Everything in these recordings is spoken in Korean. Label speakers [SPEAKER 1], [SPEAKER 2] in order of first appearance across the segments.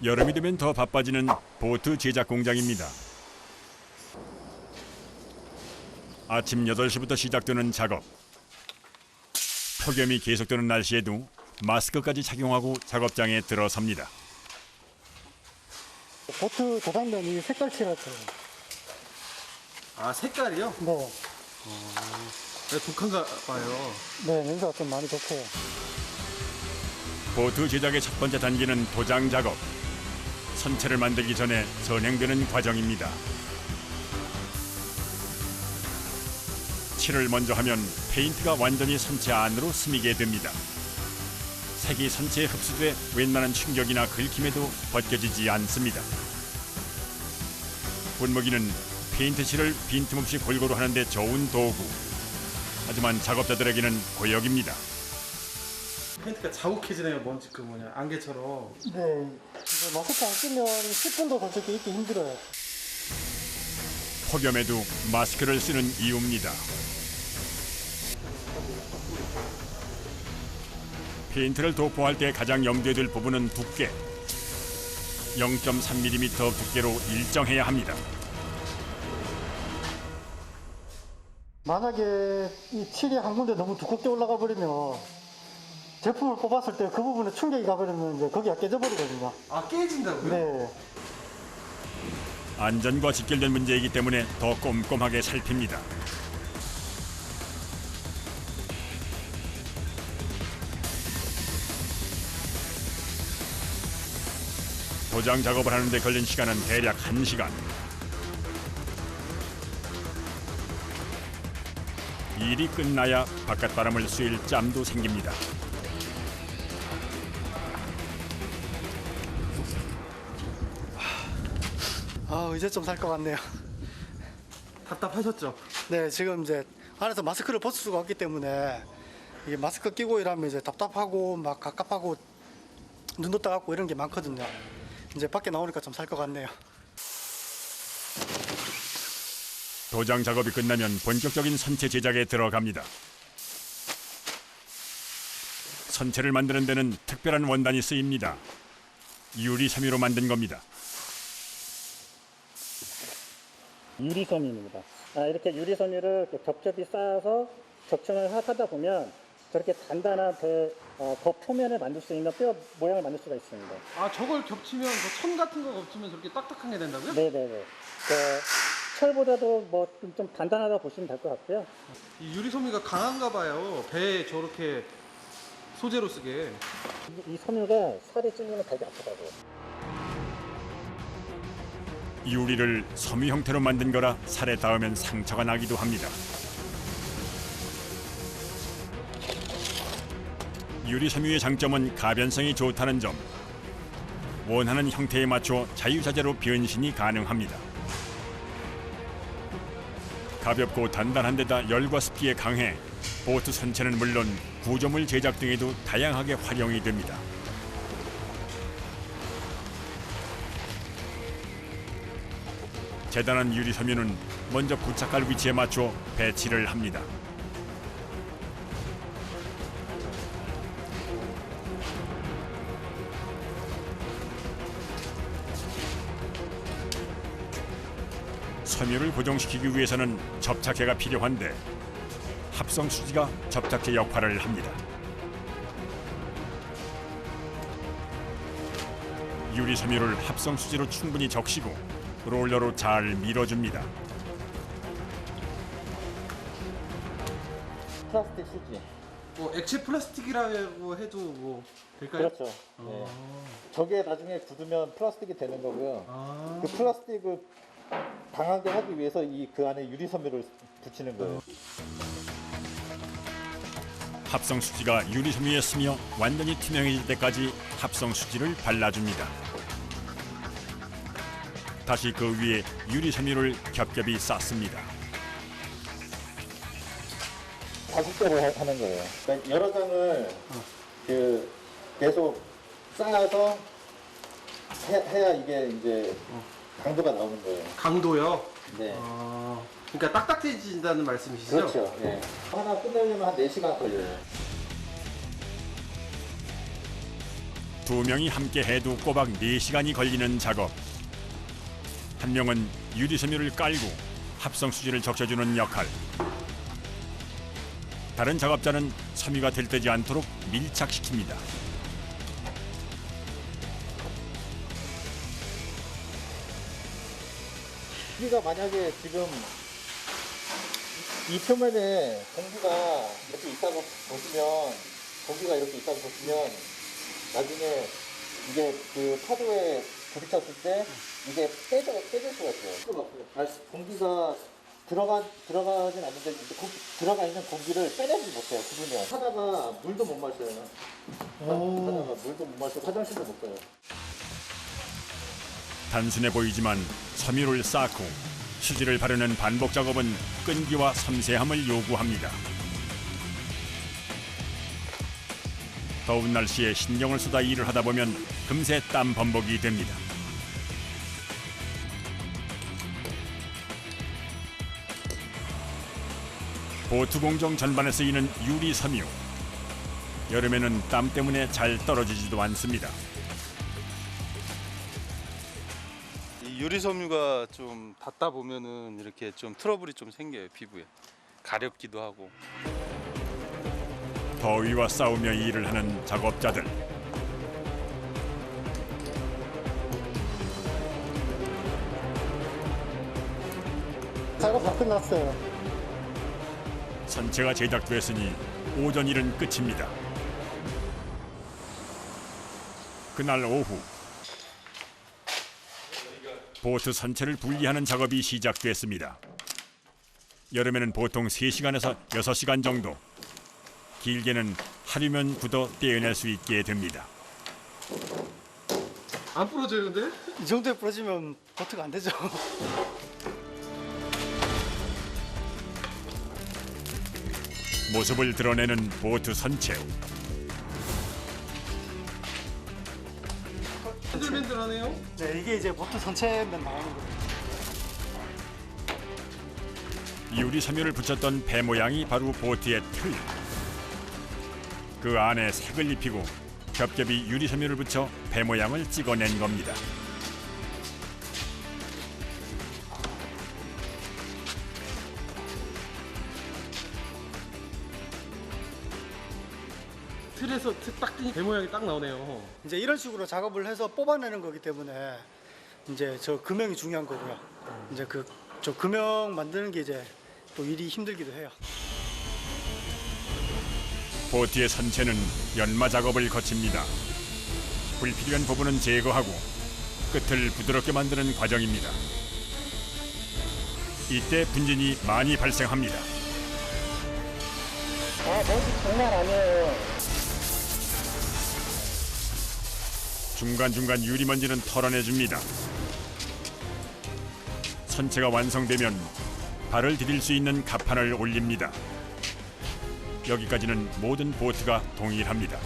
[SPEAKER 1] 여름이 되면 더 바빠지는 보트 제작 공장입니다. 아침 8시부터 시작되는 작업. 폭염이 계속되는 날씨에도 마스크까지 착용하고 작업장에 들어섭니다.
[SPEAKER 2] 보트 도장면이 색깔 칠하죠.
[SPEAKER 3] 아, 색깔이요?
[SPEAKER 2] 네.
[SPEAKER 3] 네, 독한가 봐요.
[SPEAKER 2] 네, 냄새가 좀 많이 독해요.
[SPEAKER 1] 보트 제작의 첫 번째 단계는 도장 작업. 선체를 만들기 전에 선행되는 과정입니다. 칠을 먼저 하면 페인트가 완전히 선체 안으로 스미게 됩니다. 색이 선체에 흡수돼 웬만한 충격이나 긁힘에도 벗겨지지 않습니다. 분무기는 페인트 칠을 빈틈없이 골고루 하는데 좋은 도구. 하지만 작업자들에게는 고역입니다.
[SPEAKER 3] 페인트가 자욱해지네요. 먼지 안개처럼.
[SPEAKER 2] 네. 이제 마스크 안 끼면 10분도 솔직히 있기 힘들어요.
[SPEAKER 1] 폭염에도 마스크를 쓰는 이유입니다. 페인트를 도포할 때 가장 염두에 둘 부분은 두께. 0.3mm 두께로 일정해야 합니다.
[SPEAKER 2] 만약에 이 칠이 한 군데 너무 두껍게 올라가 버리면 제품을 뽑았을 때 그 부분에 충격이 가버리면 이제 거기가 깨져버리거든요.
[SPEAKER 3] 아, 깨진다고요?
[SPEAKER 2] 네.
[SPEAKER 1] 안전과 직결된 문제이기 때문에 더 꼼꼼하게 살핍니다. 도장 작업을 하는데 걸린 시간은 대략 1시간. 일이 끝나야 바깥바람을 쐴 짬도 생깁니다.
[SPEAKER 2] 아, 이제 좀 살 것 같네요.
[SPEAKER 3] 답답하셨죠?
[SPEAKER 2] 네, 지금 이제 안에서 마스크를 벗을 수가 없기 때문에 이게 마스크 끼고 일하면 이제 답답하고 막 갑갑하고 눈도 따갑고 이런 게 많거든요. 이제 밖에 나오니까 좀 살 것 같네요.
[SPEAKER 1] 도장 작업이 끝나면 본격적인 선체 제작에 들어갑니다. 선체를 만드는 데는 특별한 원단이 쓰입니다. 유리 섬유로 만든 겁니다.
[SPEAKER 4] 유리섬유입니다. 이렇게 유리섬유를 이렇게 겹겹이 쌓아서 적층을 하다 보면 저렇게 단단한 겉 표면을 만들 수 있는 뼈 모양을 만들 수가 있습니다.
[SPEAKER 3] 아, 저걸 겹치면 천 같은 거 겹치면 저렇게 딱딱한 게 된다고요?
[SPEAKER 4] 네네네. 철보다도 뭐 좀 단단하다 보시면 될 것 같고요.
[SPEAKER 3] 이 유리섬유가 강한가 봐요. 배에 저렇게 소재로 쓰게.
[SPEAKER 4] 이 섬유가 살이 찔리면 되게 아프다고요.
[SPEAKER 1] 유리를 섬유 형태로 만든 거라 살에 닿으면 상처가 나기도 합니다. 유리 섬유의 장점은 가변성이 좋다는 점. 원하는 형태에 맞춰 자유자재로 변신이 가능합니다. 가볍고 단단한 데다 열과 습기에 강해 보트 선체는 물론 구조물 제작 등에도 다양하게 활용이 됩니다. 재단한 유리 섬유는 먼저 부착할 위치에 맞춰 배치를 합니다. 섬유를 고정시키기 위해서는 접착제가 필요한데 합성 수지가 접착제 역할을 합니다. 유리 섬유를 합성 수지로 충분히 적시고 롤러로 잘 밀어줍니다.
[SPEAKER 5] 플라스틱 수지.
[SPEAKER 3] 뭐 액체 플라스틱이라고 해도 뭐 될까요?
[SPEAKER 5] 그렇죠. 네. 저게 나중에 굳으면 플라스틱이 되는 거고요.
[SPEAKER 3] 아,
[SPEAKER 5] 그 플라스틱을 강하게 하기 위해서 그 안에 유리 섬유를 붙이는 거예요.
[SPEAKER 1] 합성 수지가 유리 섬유에 스며 완전히 투명해질 때까지 합성 수지를 발라줍니다. 다시 그 위에 유리 섬유를 겹겹이 쌓습니다.
[SPEAKER 5] 40대로 하는 거예요. 그러니까 여러 장을 계속 쌓아서 해야 이게 이제 강도가 나오는 거예요.
[SPEAKER 3] 강도요?
[SPEAKER 5] 네.
[SPEAKER 3] 아, 그러니까 딱딱해진다는 말씀이시죠?
[SPEAKER 5] 그렇죠. 네. 하나 끝내려면 한 4시간 걸려요.
[SPEAKER 1] 두 명이 함께 해도 꼬박 4시간이 걸리는 작업. 한 명은 유리섬유를 깔고 합성 수지를 적셔주는 역할. 다른 작업자는 섬유가 들뜨지 않도록 밀착시킵니다.
[SPEAKER 5] 우리가 만약에 지금 이 표면에 공기가 이렇게 있다고 보시면 나중에 이게 그 파도에 부딪혔을 때 이게 깨질 수가 있어요. 공기가 들어가진 않는데 들어가 있는 공기를 빼내지 못해요. 그러면 하다가 물도 못 마셔요. 하다가 물도 못 마시고 화장실도 못 가요.
[SPEAKER 1] 단순해 보이지만 섬유를 쌓고 수지를 바르는 반복 작업은 끈기와 섬세함을 요구합니다. 더운 날씨에 신경을 쏟아 일을 하다 보면 금세 땀 범벅이 됩니다. 보트 공정 전반에 쓰이는 유리 섬유. 여름에는 땀 때문에 잘 떨어지지도 않습니다.
[SPEAKER 6] 이 유리섬유가 좀 닿다 보면은 이렇게 좀 트러블이 좀 생겨요, 피부에. 가렵기도 하고.
[SPEAKER 1] 더위와 싸우며 일을 하는 작업자들.
[SPEAKER 2] 작업 다 끝났어요.
[SPEAKER 1] 선체가 제작됐으니 오전 일은 끝입니다. 그날 오후 보트 선체를 분리하는 작업이 시작됐습니다. 여름에는 보통 3시간에서 6시간 정도, 길게는 하루면 굳어 떼어낼 수 있게 됩니다.
[SPEAKER 3] 안 부러져요, 근데?
[SPEAKER 2] 이 정도에 부러지면 보트가 안 되죠.
[SPEAKER 1] 모습을 드러내는 보트 선체.
[SPEAKER 3] 흔들흔들하네요.
[SPEAKER 2] 네, 이게 이제 보트 전체면 나오는 거예요.
[SPEAKER 1] 유리 섬유를 붙였던 배 모양이 바로 보트의 틀. 그 안에 색을 입히고 겹겹이 유리 섬유를 붙여 배 모양을 찍어낸 겁니다.
[SPEAKER 3] 틀에서 딱 배 모양이 딱 나오네요.
[SPEAKER 2] 이제 이런 식으로 작업을 해서 뽑아내는 거기 때문에 이제 저 금형이 중요한 거고요. 이제 저 금형 만드는 게 이제 또 일이 힘들기도 해요.
[SPEAKER 1] 보트의 선체는 연마 작업을 거칩니다. 불필요한 부분은 제거하고 끝을 부드럽게 만드는 과정입니다. 이때 분진이 많이 발생합니다.
[SPEAKER 4] 먼지 장난 아니에요.
[SPEAKER 1] 중간중간 유리먼지는 털어내줍니다. 선체가 완성되면 발을 디딜 수 있는 갑판을 올립니다. 여기까지는 모든 보트가 동일합니다.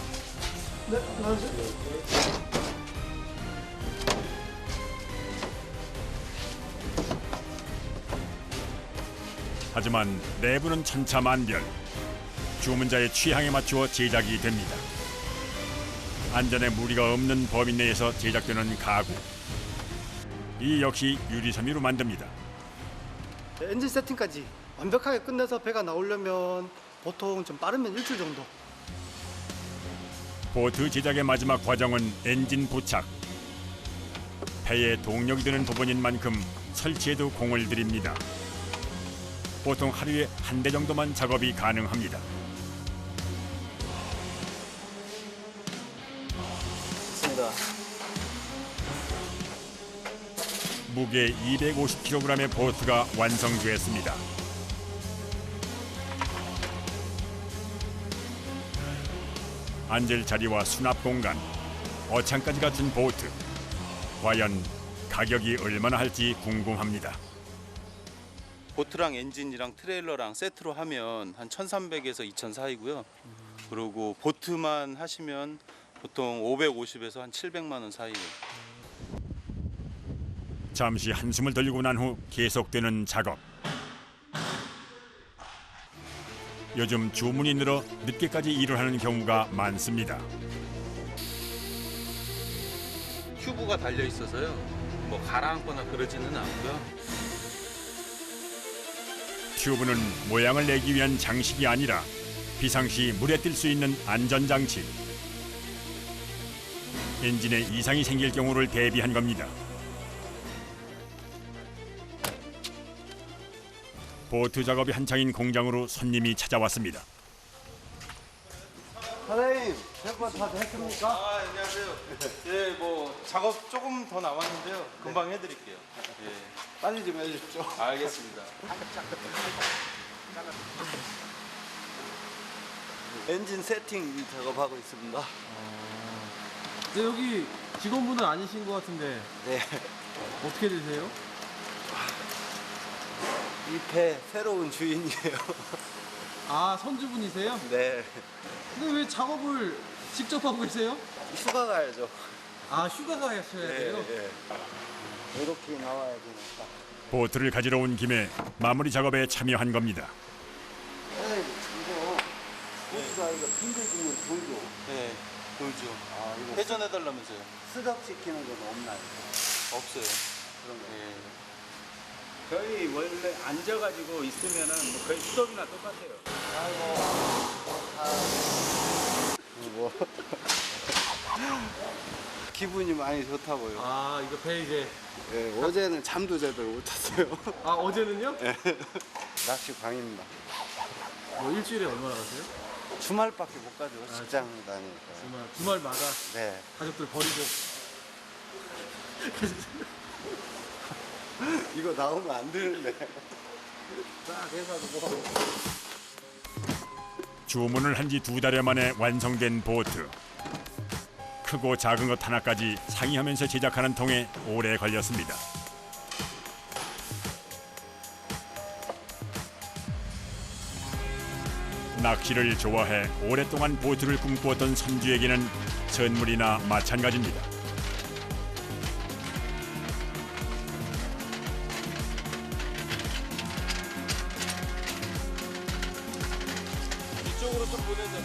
[SPEAKER 1] 하지만 내부는 천차만별. 주문자의 취향에 맞추어 제작이 됩니다. 안전에 무리가 없는 범위 내에서 제작되는 가구. 이 역시 유리섬유로 만듭니다.
[SPEAKER 2] 엔진 세팅까지 완벽하게 끝내서 배가 나오려면 보통 좀 빠르면 일주일 정도.
[SPEAKER 1] 보트 제작의 마지막 과정은 엔진 부착. 배에 동력이 드는 부분인 만큼 설치에도 공을 들입니다. 보통 하루에 한 대 정도만 작업이 가능합니다. 무게 250kg의 보트가 완성되었습니다. 앉을 자리와 수납 공간, 어창까지 갖춘 보트. 과연 가격이 얼마나 할지 궁금합니다.
[SPEAKER 6] 보트랑 엔진이랑 트레일러랑 세트로 하면 한 1,300에서 2,000 사이고요. 그리고 보트만 하시면 보통 550에서 한 700만 원 사이예요.
[SPEAKER 1] 잠시 한숨을 돌리고 난 후 계속되는 작업. 요즘 주문이 늘어 늦게까지 일을 하는 경우가 많습니다.
[SPEAKER 6] 튜브가 달려 있어서요. 뭐 가라앉거나 그러지는 않고요.
[SPEAKER 1] 튜브는 모양을 내기 위한 장식이 아니라 비상시 물에 뜰 수 있는 안전장치. 엔진에 이상이 생길 경우를 대비한 겁니다. 보트 작업이 한창인 공장으로 손님이 찾아왔습니다.
[SPEAKER 7] 사장님, 생판 다 했습니까?
[SPEAKER 6] 아, 안녕하세요. 예, 뭐 작업 조금 더 남았는데요. 금방 해드릴게요. 예,
[SPEAKER 7] 빨리 좀 해주십시오.
[SPEAKER 6] 알겠습니다.
[SPEAKER 7] 엔진 세팅 작업하고 있습니다.
[SPEAKER 3] 네, 여기 직원분은 아니신 것 같은데
[SPEAKER 7] 네.
[SPEAKER 3] 어떻게 되세요?
[SPEAKER 7] 이 배 새로운 주인이에요.
[SPEAKER 3] 아, 선주분이세요?
[SPEAKER 7] 네.
[SPEAKER 3] 근데 왜 작업을 직접 하고 계세요?
[SPEAKER 7] 휴가 가야죠.
[SPEAKER 3] 아, 휴가 가셔야 돼요?
[SPEAKER 7] 네. 이렇게 나와야 되니까.
[SPEAKER 1] 보트를 가지러 온 김에 마무리 작업에 참여한 겁니다.
[SPEAKER 7] 사장님, 이거 보트가 이거 빙글빙글 돌죠.
[SPEAKER 6] 네, 돌죠.
[SPEAKER 7] 아, 이거
[SPEAKER 6] 회전해달라면서요?
[SPEAKER 7] 스덕시키는 건 없나요?
[SPEAKER 6] 없어요.
[SPEAKER 7] 그런 거.
[SPEAKER 6] 예.
[SPEAKER 8] 거의 원래 앉아가지고 있으면은 뭐 거의 수동이나 똑같아요.
[SPEAKER 7] 뭐. 기분이 많이 좋다고요.
[SPEAKER 3] 아, 이거 배 이제
[SPEAKER 7] 네, 어제는 잠도 제대로 못 잤어요.
[SPEAKER 3] 아, 어제는요?
[SPEAKER 7] 낚시 광입니다.
[SPEAKER 3] 뭐 일주일에 얼마나 가세요?
[SPEAKER 7] 주말밖에 못 가죠. 직장 다니니까.
[SPEAKER 3] 주말마다
[SPEAKER 7] 네.
[SPEAKER 3] 가족들 버리고.
[SPEAKER 7] 이거 나오면 안 되는데. 딱 해가지고.
[SPEAKER 1] 주문을 한 지 2달여 만에 완성된 보트. 크고 작은 것 하나까지 상의하면서 제작하는 통에 오래 걸렸습니다. 낚시를 좋아해 오랫동안 보트를 꿈꾸었던 선주에게는 선물이나 마찬가지입니다.
[SPEAKER 6] 이쪽으로 좀 보내줘.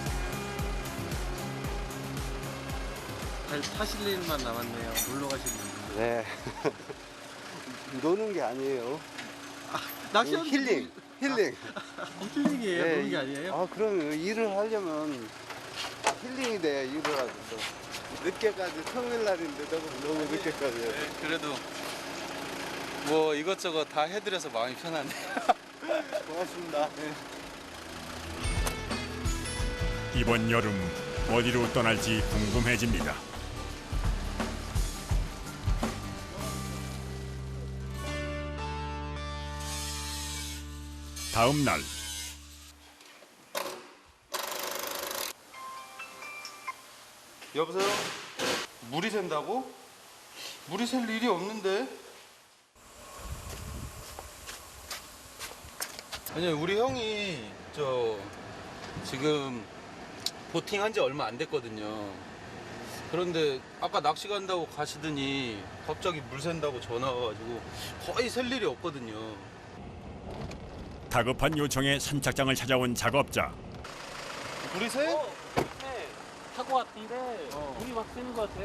[SPEAKER 3] 잘 타실 일만 남았네요. 놀러 가실 일.
[SPEAKER 7] 네. 노는 게 아니에요.
[SPEAKER 3] 낚시하는
[SPEAKER 7] 힐링. 힐링.
[SPEAKER 3] 힐링이에요?
[SPEAKER 7] 네,
[SPEAKER 3] 노는 게 아니에요?
[SPEAKER 7] 아, 그러면 일을 하려면 힐링이 돼야 일을 하죠. 늦게까지 평일날인데 너무 늦게까지 해요.
[SPEAKER 6] 네, 그래도 뭐 이것저것 다 해드려서 마음이 편하네요.
[SPEAKER 7] 고맙습니다. 네.
[SPEAKER 1] 이번 여름 어디로 떠날지 궁금해집니다. 다음 날
[SPEAKER 6] 여보세요? 물이 샌다고? 물이 셀 일이 없는데? 아니 우리 형이 지금 보팅 한 지 얼마 안 됐거든요. 그런데 아까 낚시 간다고 가시더니 갑자기 물 샌다고 전화가 와가지고 거의 셀 일이 없거든요.
[SPEAKER 1] 다급한 요청에 선착장을 찾아온 작업자.
[SPEAKER 6] 물이 새?
[SPEAKER 9] 네, 타고 왔는데 물이 막 새는 것 같아.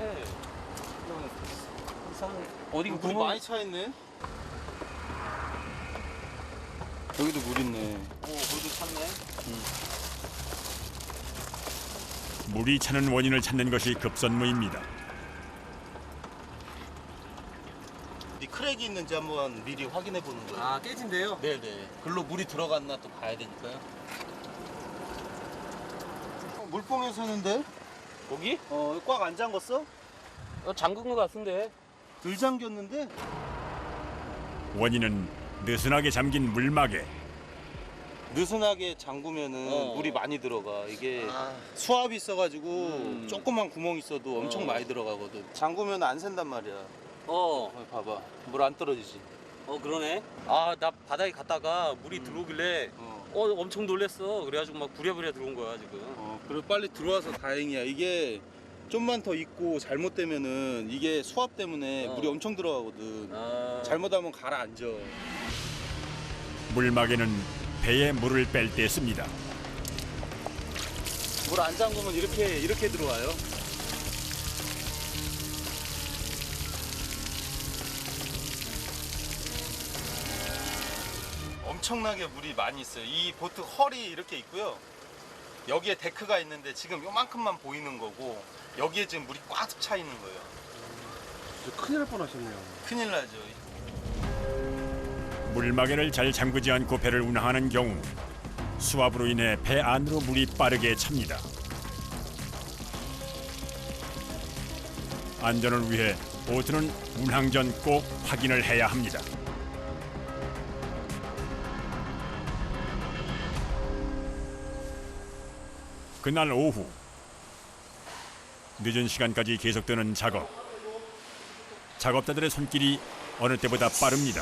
[SPEAKER 9] 이상해. 어디
[SPEAKER 6] 물이
[SPEAKER 9] 구멍
[SPEAKER 6] 많이 차 있네. 여기도 물 있네.
[SPEAKER 9] 물도 찼네.
[SPEAKER 1] 물이 차는 원인을 찾는 것이 급선무입니다.
[SPEAKER 6] 이 크랙이 있는지 한번 미리 확인해 보는 거예요.
[SPEAKER 3] 아, 깨진대요?
[SPEAKER 6] 네네. 글로 물이 들어갔나 또 봐야 되니까요. 물뽕에 서는데?
[SPEAKER 9] 거기?
[SPEAKER 6] 꽉 안 잠궜어?
[SPEAKER 9] 잠근 것 같은데.
[SPEAKER 6] 덜 잠겼는데?
[SPEAKER 1] 원인은 느슨하게 잠긴 물막에.
[SPEAKER 6] 느슨하게 잠그면은 물이 많이 들어가. 이게 수압이 있어가지고 조그만 구멍 있어도 엄청 많이 들어가거든. 잠그면 안 샌단 말이야. 봐봐. 물 안 떨어지지.
[SPEAKER 9] 그러네. 아, 나 바다에 갔다가 물이 들어오길래 엄청 놀랬어. 그래가지고 막 부랴부랴 들어온 거야, 지금.
[SPEAKER 6] 그리고 빨리 들어와서 다행이야. 이게 좀만 더 있고 잘못되면은 이게 수압 때문에 물이 엄청 들어가거든. 잘못하면 가라앉아.
[SPEAKER 1] 물막에는 배에 물을 뺄 때 씁니다.
[SPEAKER 6] 물 안 잠그면 이렇게 들어와요. 엄청나게 물이 많이 있어요. 이 보트 헐이 이렇게 있고요. 여기에 데크가 있는데 지금 요만큼만 보이는 거고 여기에 지금 물이 꽉 차 있는 거예요.
[SPEAKER 3] 큰일 날 뻔하셨네요.
[SPEAKER 6] 큰일 나죠.
[SPEAKER 1] 물막이를 잘 잠그지 않고 배를 운항하는 경우 수압으로 인해 배 안으로 물이 빠르게 찹니다. 안전을 위해 보트는 운항 전 꼭 확인을 해야 합니다. 그날 오후 늦은 시간까지 계속되는 작업. 작업자들의 손길이 어느 때보다 빠릅니다.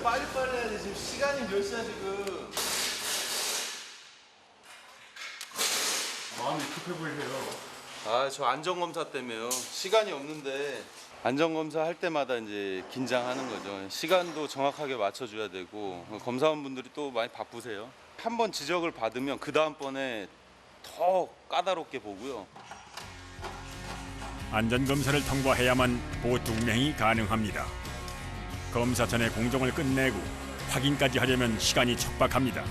[SPEAKER 3] 빨리빨리 해야지. 지금 시간이 몇 시야 지금.
[SPEAKER 1] 마음이 급해 보이세요.
[SPEAKER 6] 아, 저 안전검사 때문에요. 시간이 없는데 안전검사 할 때마다 이제 긴장하는 거죠. 시간도 정확하게 맞춰줘야 되고 검사원분들이 또 많이 바쁘세요. 한 번 지적을 받으면 그 다음번에 더 까다롭게 보고요.
[SPEAKER 1] 안전검사를 통과해야만 보트 운행이 가능합니다. 검사 전에 공정을 끝내고 확인까지 하려면 시간이 촉박합니다.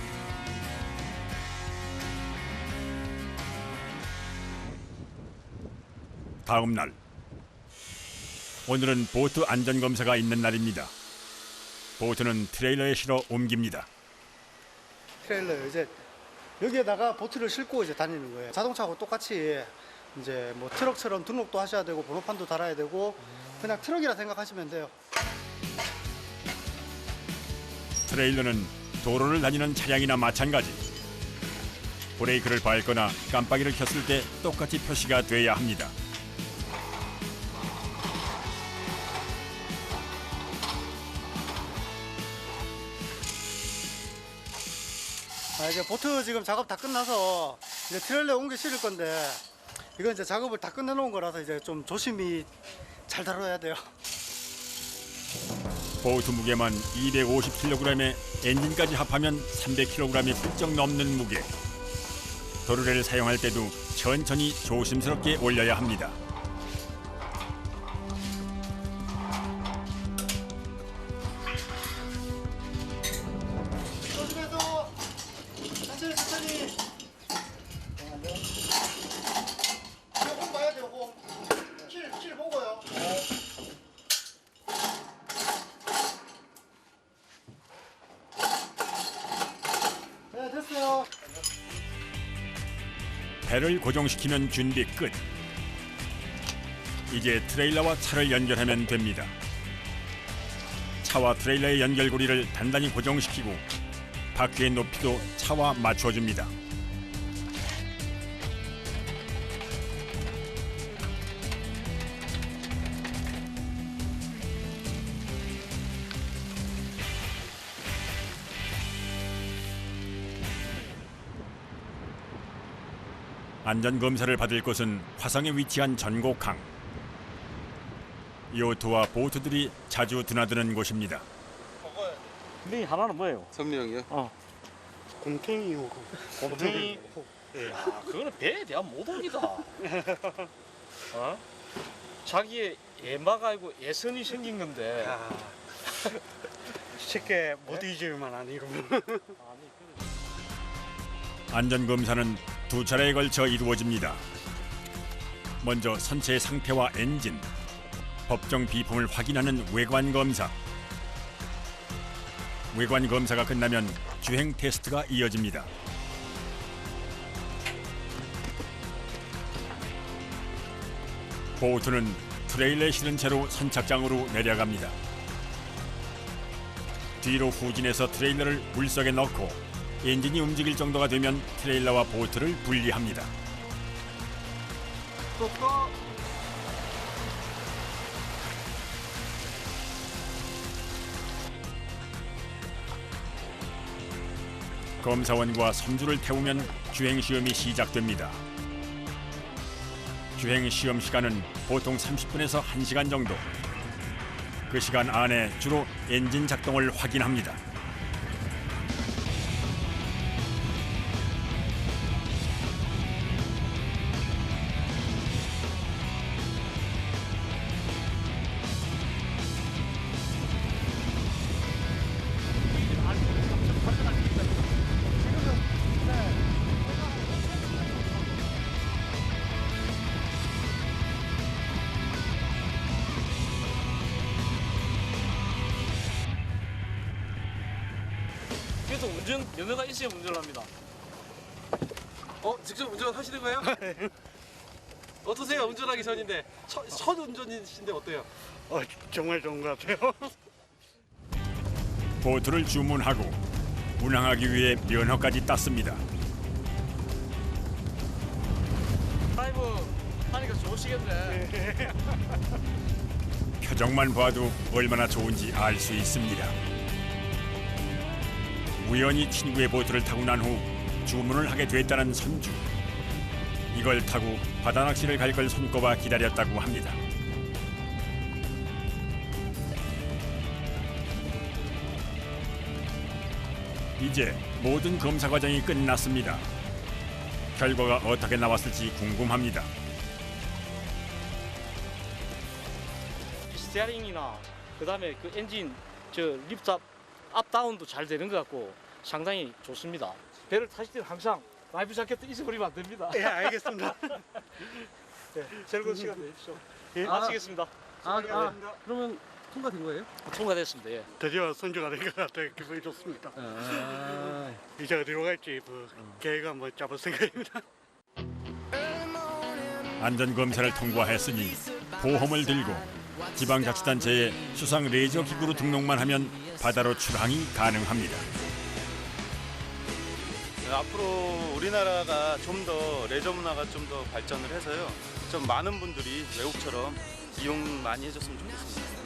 [SPEAKER 1] 다음 날, 오늘은 보트 안전검사가 있는 날입니다. 보트는 트레일러에 실어 옮깁니다.
[SPEAKER 2] 트레일러 이제 여기에다가 보트를 싣고 이제 다니는 거예요. 자동차하고 똑같이 이제 뭐 트럭처럼 등록도 하셔야 되고 번호판도 달아야 되고 그냥 트럭이라 생각하시면 돼요.
[SPEAKER 1] 트레일러는 도로를 다니는 차량이나 마찬가지. 브레이크를 밟거나 깜빡이를 켰을 때 똑같이 표시가 돼야 합니다.
[SPEAKER 2] 이제 보트 지금 작업 다 끝나서 이제 트레일러에 옮겨 실을 건데 이건 이제 작업을 다 끝내놓은 거라서 이제 좀 조심히 잘 다뤄야 돼요.
[SPEAKER 1] 보트 무게만 250kg에 엔진까지 합하면 300kg이 훌쩍 넘는 무게. 도르래를 사용할 때도 천천히 조심스럽게 올려야 합니다.
[SPEAKER 2] 조심해서 천천히. 이거 홈 봐야 돼요, 홈. 킬 보고요. 네, 됐어요.
[SPEAKER 1] 배를 고정시키면 준비 끝. 이제 트레일러와 차를 연결하면 됩니다. 차와 트레일러의 연결고리를 단단히 고정시키고 바퀴의 높이도 차와 맞춰줍니다. 안전검사를 받을 곳은 화성에 위치한 전곡항. 요트와 보트들이 자주 드나드는 곳입니다.
[SPEAKER 4] 네, 하나는 뭐예요?
[SPEAKER 6] 선미형이요?
[SPEAKER 2] 곰탱이 호구.
[SPEAKER 4] 곰탱이. 야, 그거는 배에 대한 모독이다. 어? 자기의 예마가 아니고 예선이 생긴 건데.
[SPEAKER 2] 쉽게 못 잊을만 아니고.
[SPEAKER 1] 안전검사는 두 차례에 걸쳐 이루어집니다. 먼저 선체의 상태와 엔진, 법정 비품을 확인하는 외관검사. 외관검사가 끝나면 주행 테스트가 이어집니다. 보트는 트레일러에 실은 채로 선착장으로 내려갑니다. 뒤로 후진해서 트레일러를 물속에 넣고 엔진이 움직일 정도가 되면 트레일러와 보트를 분리합니다. 검사원과 선주를 태우면 주행시험이 시작됩니다. 주행시험 시간은 보통 30분에서 1시간 정도. 그 시간 안에 주로 엔진 작동을 확인합니다.
[SPEAKER 9] 운전 면허가 있어야 운전을 합니다.
[SPEAKER 3] 직접 운전하시는 거예요? 어떠세요? 운전하기 전인데 첫 운전이신데 어때요?
[SPEAKER 2] 정말 좋은 것 같아요.
[SPEAKER 1] 보트를 주문하고 운항하기 위해 면허까지 땄습니다.
[SPEAKER 9] 드라이브 하니까 좋으시겠네.
[SPEAKER 1] 표정만 봐도 얼마나 좋은지 알 수 있습니다. 우연히 친구의 보트를 타고 난 후 주문을 하게 됐다는 선주. 이걸 타고 바다 낚시를 갈 걸 손꼽아 기다렸다고 합니다. 이제 모든 검사 과정이 끝났습니다. 결과가 어떻게 나왔을지 궁금합니다.
[SPEAKER 9] 스티어링이나 그다음에 그 엔진 저 립탑 업다운도 잘 되는 것 같고 상당히 좋습니다. 배를 타실 때는 항상 라이프 자켓도 잊어버리면 안 됩니다.
[SPEAKER 2] 예, 알겠습니다.
[SPEAKER 9] 네, 즐거운 시간 되십시오.
[SPEAKER 2] 예.
[SPEAKER 9] 마치겠습니다.
[SPEAKER 3] 그러면 통과된 거예요?
[SPEAKER 9] 통과됐습니다. 예.
[SPEAKER 2] 드디어 선주가 된 것 같아요. 기분이 좋습니다. 이제 어디로 갈지 계획 한번 잡을 생각입니다.
[SPEAKER 1] 안전검사를 통과했으니 보험을 들고 지방자치단체에 수상 레저 기구로 등록만 하면 바다로 출항이 가능합니다.
[SPEAKER 6] 앞으로 우리나라가 좀 더 레저 문화가 좀 더 발전을 해서요. 좀 많은 분들이 외국처럼 이용 많이 해줬으면 좋겠습니다.